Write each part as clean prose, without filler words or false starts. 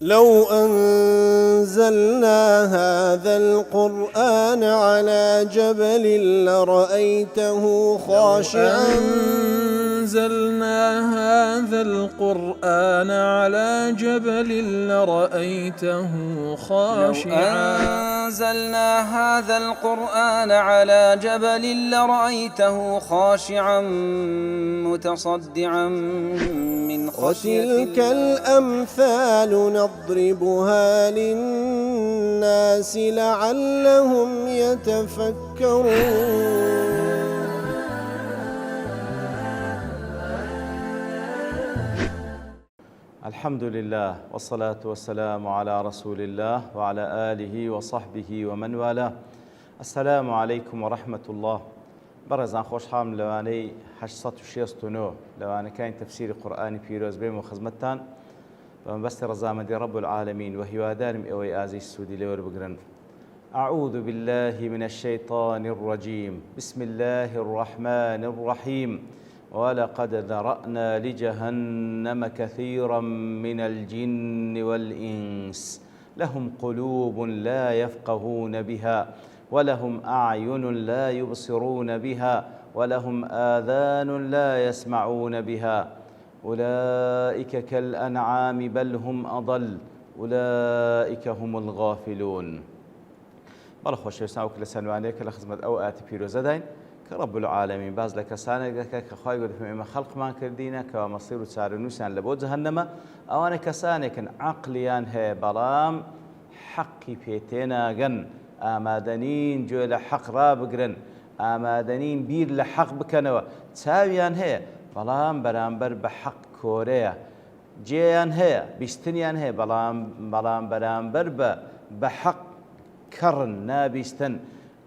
لو أنزلنا هذا القرآن على جبل لرأيته خاشعا أنزلنا هذا القرآن على جبل لرأيته خاشعا أنزلنا هذا القرآن على جبل لرأيته خاشعا متصدعا من خشية وتلك الأمثال نضربها للناس لعلهم يتفكرون. الحمد لله والصلاة والسلام على رسول الله وعلى آله وصحبه ومن والاه. السلام عليكم ورحمة الله. برزان خوش حام لواني 869 لواني كاين تفسير قرآني بيروز بيم وخزمتان بس رزامدي رب العالمين وهي دارم اوي ازي السودي لور بقرن. أعوذ بالله من الشيطان الرجيم. بسم الله الرحمن الرحيم. ولقد ذرأنا لجهنم كثيرا من الجن والإنس لهم قلوب لا يفقهون بها ولهم أعين لا يبصرون بها ولهم آذان لا يسمعون بها أولئك كالأنعام بل هم أضل أولئك هم الغافلون. بەڵە خۆشەویستان وەک لە سەنوانەیەکە لە خزمەت ئەو ئاەتی پیرۆزە داین کە ڕەب العالەمین باز لە کەسانێک دەکات کە خوای گەورە فەرمێ ئێمە خەڵقمان کردینە کەوا مەسیر و چارەنووسیان لە بۆ جەهەنەمە. ئەوانە کەسانێکن عەقلیان هەیە بەڵام حەقی پێ تێناگەن، ئامادەنین گوێ لە حەق ڕابگرن، ئامادەنین بیر لە حەق بکەنەوە، چاویان هەیە بەڵام بەرامبەر بە حەق کۆرەیە، جێیان هەیە بیستنیان هەیە بەڵام بەرامبەر بە حەق کەڕن نابیستن.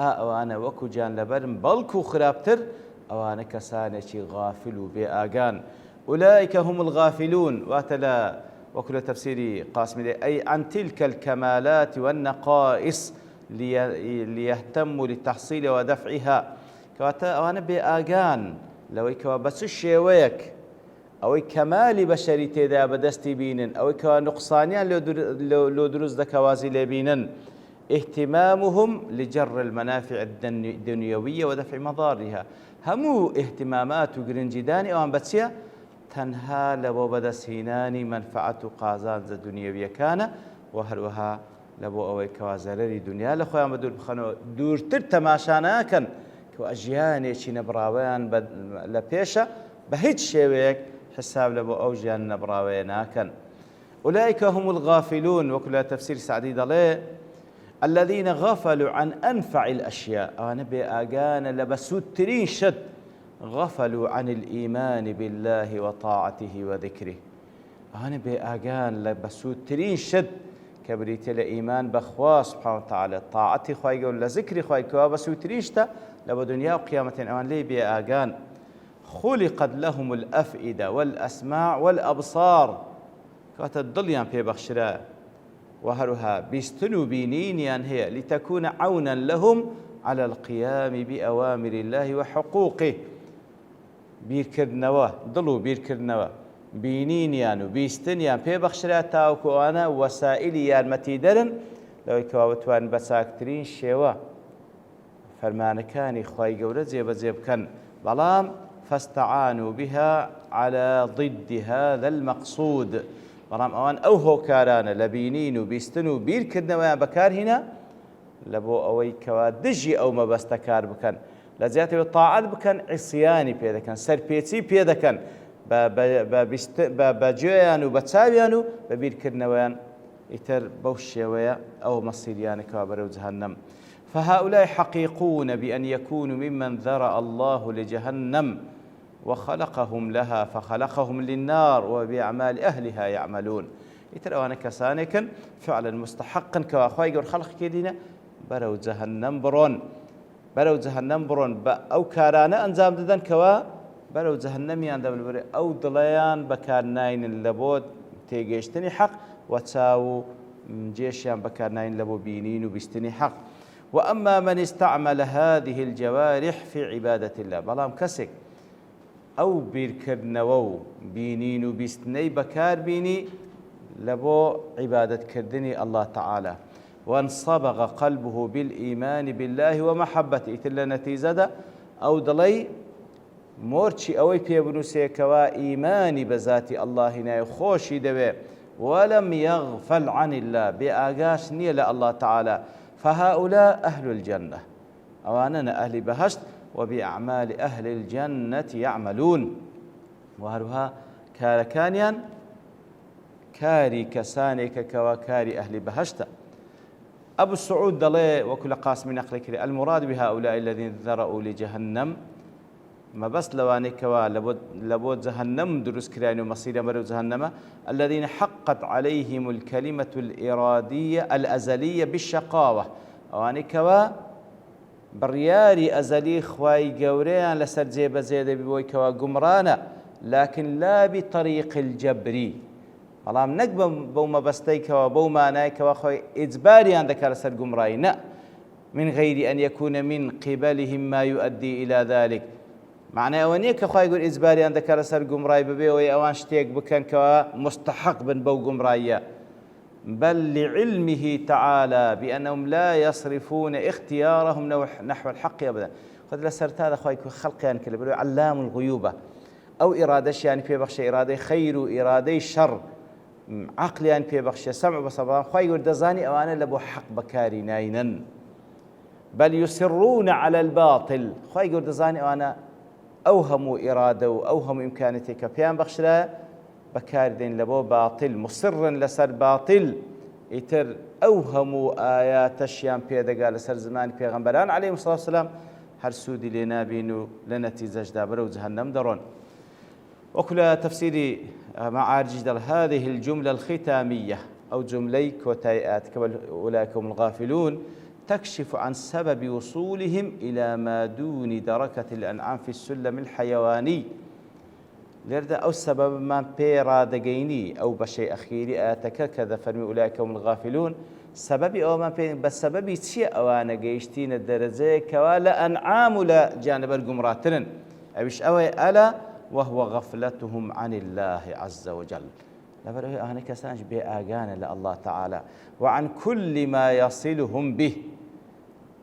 ئەوانە وەکو گیان لەبەرن بەڵکو خراپتر ئەوانە کەسانێکی غافل و بێ ئاگان. ئولئیکە هم الغافلون واتە لە وەکو لە تەفسیری قاسمی ئەی عن تلك الكمالات والنقائص ليهتموا للتحصيل ودفعها. کەواتە ئەوانە بێ ئاگان لەوەی کەوا بە چ شێوەیەک ئەوەی کەمالی بەشەری تێدا بەدەستی بینن، ئەوەی کەوا نوقسانیان لۆ دروست دەکەوازی لێبینن. اهتمامهم لجر المنافع الدنيوية ودفع مضارها. همو اهتمامات وقرنجداني أوان بتسيا تنها لبو بدسهيناني منفعة قازان الدنيوية كان وهروها لبو أوي كوازرري دنيا لخويا مدور بخانو دور تر تماشانا كان كو أجياني شي نبراوان لبيشا بهيج شيويك حساب لبو أوجيان نبراوينا كان. أولئك هم الغافلون وكل تفسير سعدي ضليه الذين غفلوا عن أنفع الأشياء. أنا بأجانا لبسوت ترين شد غفلوا عن الإيمان بالله وطاعته وذكره. أنا بأجانا لبسوت ترين شد كبريت الإيمان بخوا سبحانه وتعالى طاعتي خواي قول لذكري خواي كوا بسوت تريشتا لبو دنيا وقيامة. أنا لي بأجان خلقت لهم الأفئدة والأسماع والأبصار كاتدليان في بخشرا وهرها بيستنوا بينين هي لتكون عونا لهم على القيام بأوامر الله وحقوقه. بيركرنوا ضلوا بيركرنوا بينين وبيستنيان في بخشراتا وكوانا وسائليان متيدرن لو يكواتوان بساكترين شوا فرمان كان خواي قولة زيب كان بلام فاستعانوا بها على ضد هذا المقصود. بەڵام ئەوان ئەو هۆکارانە لە بینین و بیستن و بیرکردنەوەیان بەکار هێنا لە بۆ ئەوەی کەوا دژی ئەو مەبەستە کار بکەن، لە جیاتەوە تاعەت بکەن، عیسیانی پێ دەکەن، سەرپێچی پێ دەکەن بە گوێیان و بە چاویان و بە بیرکردنەوەیان ئیتر بەو شێوەیە ئەو مەسیریانێکەوە بەرەو جەهەنەم. فهؤلاء حقيقون بأن يكونوا ممن ذرأ الله لجهنم وخلقهم لها فخلقهم للنار وبأعمال أهلها يعملون. يترى أنا كسانكن فعلا مستحقا كواخواي قول خلق كدينا برو جهنم برون أو كارانا أنزام ددن كوا برو جهنم ياندم البري أو ضليان بكار ناين اللبود تيجيشتني حق وتساو جيشيان بكار ناين لبو بينين وبيستني حق. وأما من استعمل هذه الجوارح في عبادة الله بلام كسك ئەو بیرکردنەوە و بینین و بیستنەی بەکار بینی لبو عبادة كردني الله تعالى وانصبغ قلبه بالإيمان بالله ومحبته إتلا نتيزة أو دلي مورشي أوي بيبنوسيكوا إيماني بذات الله ناي خوشي دبي ولم يغفل عن الله بآقاش نيل الله تعالى فهؤلاء أهل الجنة أواننا أهل بهشت وبأعمال أهل الجنة يعملون وهروها كاركانيا كاري كسانك كوكاري أهل بهشت أبو السعود دلي وكل قاسم نقلك المراد بهؤلاء الذين ذرأوا لجهنم ما بس لواني كوا لبود جهنم دروس كراني ومصير مرو جهنم الذين حقت عليهم الكلمة الإرادية الأزلية بالشقاوة واني كوا برياري أزلي خواي قوريان لسر جيب زيد بوي كوا قمرانا لكن لا بطريق الجبري والله نقبل بوما بستيك وبوما نايك وخوي إجباري عندك على سر قمراي من غير أن يكون من قبلهم ما يؤدي إلى ذلك معنى أوانية كخوي يقول إجباري عندك على سر قمراي ببي وأوان شتيك بكن كوا مستحق بن بو قمرايا بل لعلمه تعالى بأنهم لا يصرفون اختيارهم نحو الحق أبدا قد لسرت هذا خوي خلق يعني كله علام الغيوبة أو إرادة يعني في بخش إرادة خير وإرادة شر عقل يعني في بخش سمع بصبر خوي يقول دزاني أو أنا لبو حق بكاري ناينا بل يصرون على الباطل خوي يقول دزاني أو أنا أوهموا إرادة وأوهموا إمكانيتك بيان بخش لا بكاردين لبو باطل مصرا لسر باطل يتر أوهموا آيات الشيام بيدا قال سر زمان بيغنبران عليهم الصلاة والسلام هر سودي لنا بينو لنتيجة دابر وجهنم درون وكل تفسير معارج دل هذه الجملة الختامية أو جملي كوتايات كما أولئك هم الغافلون تكشف عن سبب وصولهم إلى ما دون دركة الأنعام في السلم الحيواني لرد أو سبب ما بيرا دقيني أو بشيء أخيري آتك كذا فرمي أولئك هم الغافلون سببي أو ما بين بس سببي شيء أو أنا جيشتين الدرجة كوالا أنعام لا جانب الجمراتن أبيش أوي ألا وهو غفلتهم عن الله عز وجل لبرأي أنا كسانج بأجان لله تعالى وعن كل ما يصلهم به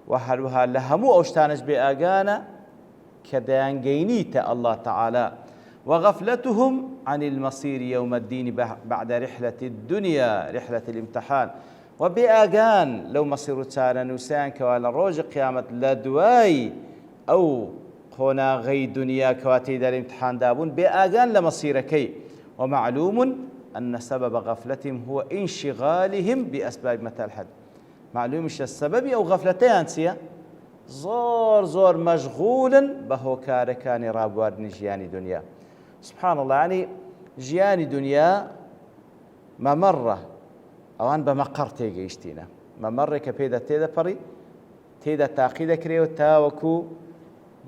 وهلوها لهمو أشتانج بأجانا كدان جينيت الله تعالى وغفلتهم عن المصير يوم الدين بعد رحلة الدنيا رحلة الامتحان وبأجان لو مصير تانا نسان كوالا روج قيامة لدواي أو قونا غي دنيا كواتي دار الامتحان دابون بأجان لمصيركي ومعلوم أن سبب غفلتهم هو انشغالهم بأسباب متى الحد معلوم مش السبب أو غفلتين سيا زور مشغولا بهو كاركاني رابوار نجياني دنيا سبحان الله يعني جياني دنيا ممرة أوان بمقر تيجي يشتينا ممرة كبيدة تيدا فري تيدا تاقيدا كريو تاوكو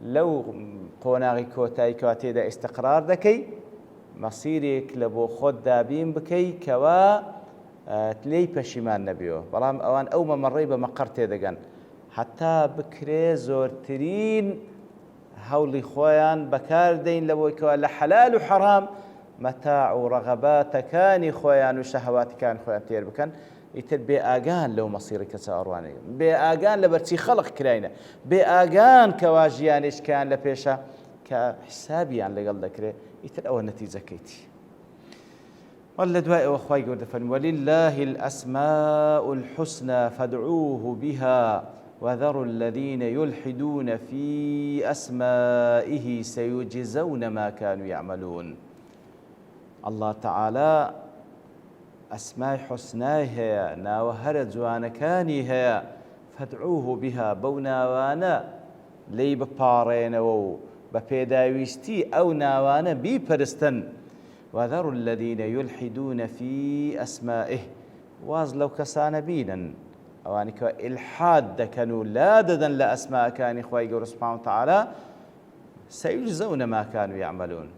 لو قوناغي كوتاي كواتيدا استقرار دكي مصيرك لبو خود دابين بكي كوا تلي بشيمان نبيو بلام أوان أو ممري بمقر تيدا قن حتى بكري زورترين هولي خويان بكاردين لبو كوا لحلال وحرام متاع ورغبات كان خويان وشهوات كان خويان تير بكن يتر بآجان لو مصيرك سأرواني بآجان لبرتي خلق كراينة بآجان كواجيان إيش كان لبيشة كحسابي عن اللي قال ذكره يتر أول نتيجة كيتي والله دواء وأخوي قد فن ولله الأسماء الحسنى فادعوه بها وذروا الذين يلحدون في أسمائه سيجزون ما كانوا يعملون الله تعالى أسماء حسناه هي ناوهر جوان كاني هي فادعوه بها بوناوانا لي ببارين و ببيداويستي أو ناوانا بيبرستن وذروا الذين يلحدون في أسمائه واز لو كسان بينا أوانك إلحاد كانوا لا ددا لأسماء كان إخوائي قول سبحانه وتعالى سيجزون ما كانوا يعملون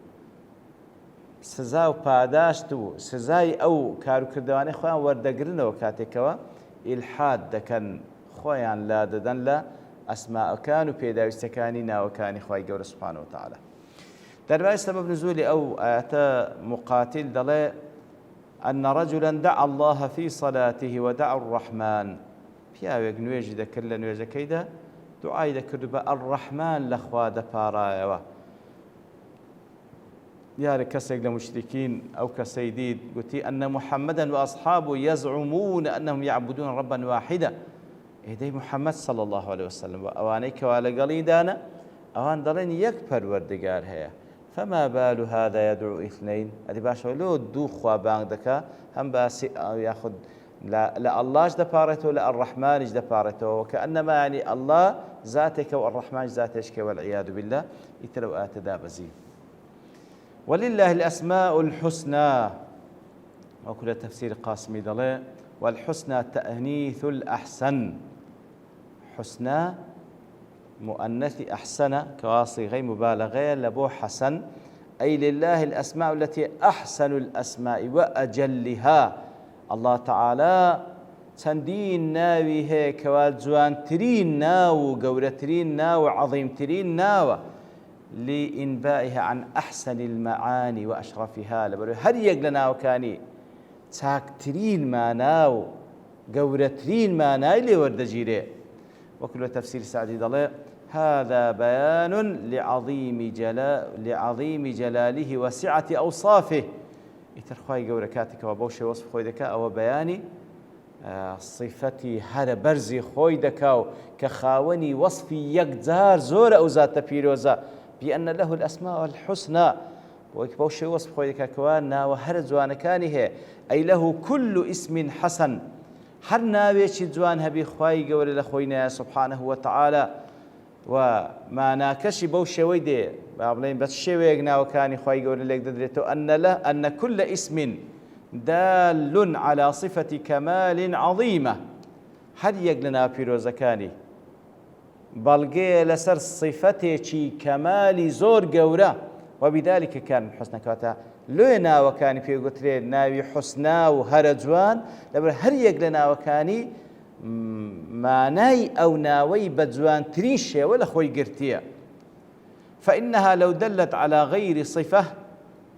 سزا و پاداشتو سزای ئەو کاروکردوانەی خۆیان وەردەگرنەوە کاتێکەوە ئیلحاد دەکەن خۆیان لا دەدەن لە ئەسماءەکان و پێداویستەکانی ناوەکانی خوای گەورە سوبحانەهو وتەعالە. دەربارەی سەبەب نزولی ئەو ئاەتە مقاتیل دەڵێ أن رجلا دعا الله في صلاته ودعا الرحمن پیاوێک نوێژی دەکرد لە نوێژەکەیدا دوعای دەکرد بە الرحمن لەخوا دەپارایەوە. يا كسيد المشركين أو كسيديد قلتي أن محمدا وأصحابه يزعمون أنهم يعبدون ربا واحدا إهدي محمد صلى الله عليه وسلم وأوانيك وعلى قليدانا أوان دلين يكبر وردقار هي فما بال هذا يدعو اثنين أدي باشا لو دو خوابان دكا هم باسي ياخذ لا الله دبارته لا الرحمن دبارته وكأنما يعني الله ذاتك والرحمن ذاتك والعياذ بالله يتلو آتدابزي. ولله الأسماء الحسنى وكل تفسير قاسمي ضلي والحسنى تأنيث الأحسن حسنى مؤنث أحسن كواصيغي مبالغة لبو حسن أي لله الأسماء التي أحسن الأسماء وأجلها الله تعالى تندين ناوي هيك وجوان ترين ناو قورترين ناو عظيم ترين ناو لإنبائها عن أحسن المعاني وأشرفها لبرو هر يقلنا وكاني تاكترين ما ناو قورترين ما ناي لورد جيري وكل تفسير سعدي ضلي هذا بيان لعظيم جلاله وسعة أوصافه يترخواي قوركاتك وبوشي وصف خويدك أو بياني صفتي هذا برزي خويدك كخاوني وصفي يقدار زور أو ذات بيروزا بأن له الأسماء الحسنى ويكبوشي وصف خويدك كوانا وهر جوانكانه أي له كل اسم حسن هر ناويش جوانها بخواي قول لخوينا سبحانه وتعالى وما ناكشي بوشي ويدي بابلين بس شي ويقنا وكاني خواي قول لك ددريتو أن كل اسم دال على صفة كمال عظيمة هر يقلنا بيروزكاني بلغي لسر صفتي كمال زور قورا وبذلك كان حسن كواتا لونا وكاني في قترين ناوي حسنا وهرجوان لبر هر يقلنا وكاني ماناي أو ناوي بجوان تريشة ولا خوي قرتيا فإنها لو دلت على غير صفة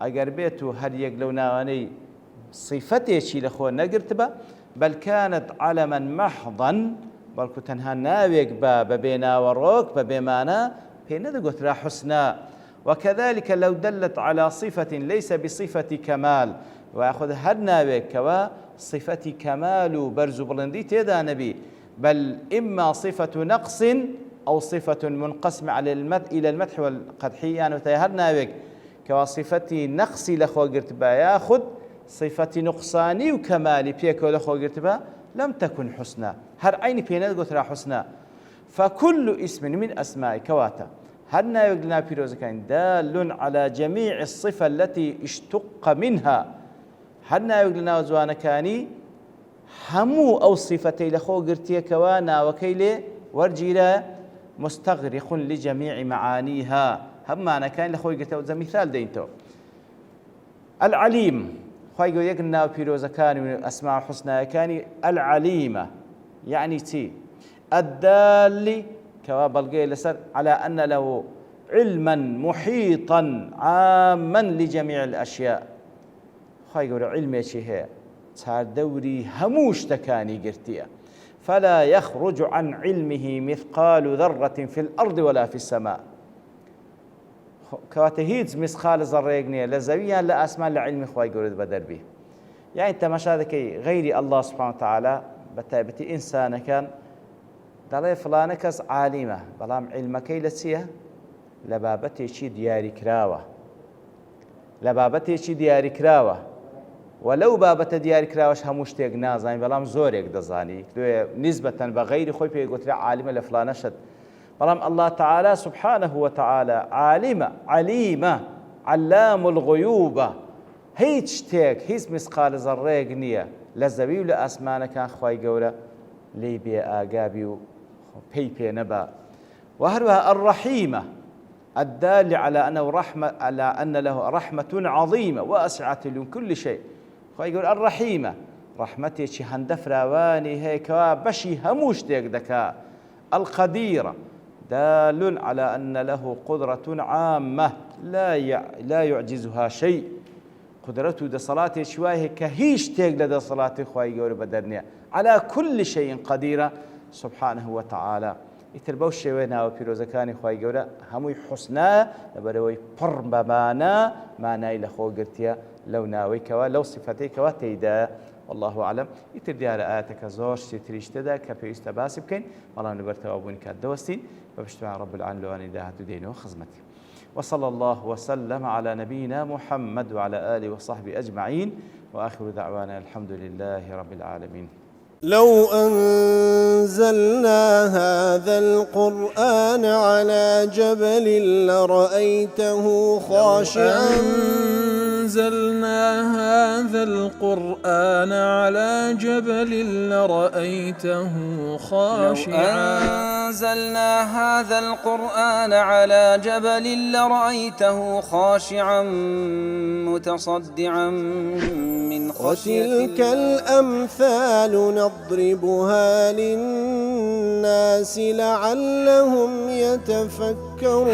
أقربيتو هر يقلنا واني صفتي شي لخو نقرتبا بل كانت علما محضا بل كتنها ناويك ببينا وروك ببيمانا هنا قلت را حسنا وكذلك لو دلت على صفة ليس بصفة كمال وأخذ هر ناويك كوا صفة كمال برز بلندي تيدا نبي بل إما صفة نقص أو صفة منقسمة على إلى المدح والقدحية يعني هر ناويك كوا صفة نقص لخو قرتبا ياخذ صفة نقصاني وكمالي بيكو لخو قرتبا لم تكن حسنى هر عين بينات قلت را حسنى فكل اسم من أسماء كواتا هرنا يقلنا بيروز كان دال على جميع الصفة التي اشتق منها هرنا يقلنا وزوانا كاني همو أو صفتي لخو قرتيا كوانا وكيلي ورجيلا مستغرق لجميع معانيها هم معنى كان لخو قرتيا وزا مثال دينتو العليم خواهي يقول يقلنا بيروز كان من أسماء حسنى كاني العليمة يعني تي الدال كوابلغي لسر على أن له علما محيطا عاما لجميع الأشياء خواهي يقول علمي شيء صار دوري هموش تكاني قرتيا فلا يخرج عن علمه مثقال ذرة في الأرض ولا في السماء كواتهيدز مثقال ذرة يقنية لزويا لا أسماء لعلم خواهي يقول بدر به يعني انت مشاهدكي غير الله سبحانه وتعالى بتابتي إنسان كان دڵێ فلانە کەس عالیمە بەڵام علمەکەی لە چییە؟ لە بابەتێکی دیاری کراوە لە بابەتێکی دیاری کراوە و لەو بابەتە دیاری کراوەش هەموو شتێک نازانی بەڵام زۆرێک دەزانی نسبەتەن بە غەیری خۆی پێگوترا عالیمە لە فلانەشت بەڵام الله تعالى سبحانه وتعالى عالمە عەلیمە علام الغیوبە هیچ شتێک هیچ مسقال زەڕەیەک نییە لە زەوی و لە ئاسمانەکان خوای گەورە لێی بێ ئاگابی و پێی پێ نەبا وهروها الرحيمة الدال على أن له رحمة عظيمة واسعة لكل شيء يقول الرحيمة رحمتي شي هندفراواني هيك بشي هموش ديك دكا القديرة دال على أن له قدرة عامة لا يعجزها شيء قدرت و دەسەڵاتێکی وای هەیە کە هیچ شتێک لە دەسەڵاتی خوای گەورە بەدەر نییە على كل شيء قديرة سبحانه وتعالى. ئیتر بەو شێوەیە ناوە پیرۆزەکانی خوای گەورە هەمووی حوسنە لەبەرەوەی پڕ بەمانە مانای لەخۆ گرتیە لەو ناوەیەکەوە لەو سیفەتێکەوە تێیدا. والله أعلم. ئیتر دیارە ئاەتەکە زۆر شتی تریشتەدا کە پێویستە باسی بکەین بەڵام لەبەرتەوە بوونی کات دەوەستین بە پشتیوان رب العالمین لەوانەی داهاتوو دێنەوە خزمەتی. وصلى الله وسلم على نبينا محمد وعلى آله وصحبه أجمعين وآخر دعوانا الحمد لله رب العالمين. لو أنزلنا هذا القرآن على جبل لرأيته خاشعا أنزلنا هذا القرآن على جبل لرأيته خاشعا أنزلنا هذا القرآن على جبل لرأيته خاشعا متصدعا من خشية وتلك الأمثال نضربها للناس لعلهم يتفكرون.